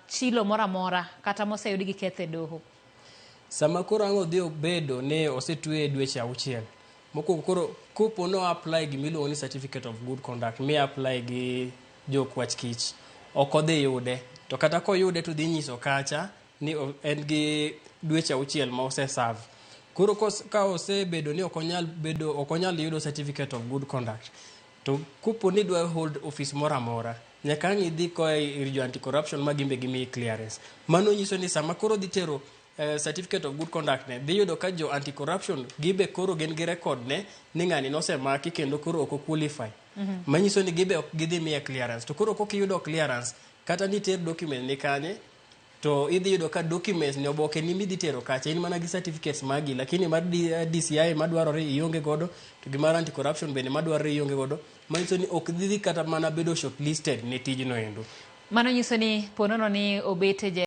chilo mora mora kata moseyudi gi kethe doho? Sama koro ang'o dhi obedo ne osetwe dweche 6. Mokwongo koro kopo no apply gi miluongo ni certificate of good conduct mi apply gi jokwach kich ok odhi yude, to kata koyude to dhi nyiso kacha ni en gi dweche 6 ma oseserve. Koro ka osebedo ni ok onyal yudo certificate of good conduct, to kopo ni dwa hold office mora mora nyaka ang' idhi koa ir jo anti corruption ma gimbe gimi clearance. Mano nyiso ni sama koro dhi tero certificate of good conduct ne dhi yudo ka jo anti corruption gibe koro gin gi record ne ni ng'ani nosemaki kendo koro ok qualify. Manyiso ni gibe ok gidhi miye clearance. To koro kokiyudo clearance kata ni ter document ni kanye, to idhi yudo ka documents ni oboke ni midhi tero kacha in mana gi certificates magi, lakini mar DCI madwarore ionge godo, to gi mar anti corruption bende madwarore ionge godo. Manyiso ni ok dhi kata mana bedo shortlisted ne tijno endo. Mano nyiso ni ponono ni obete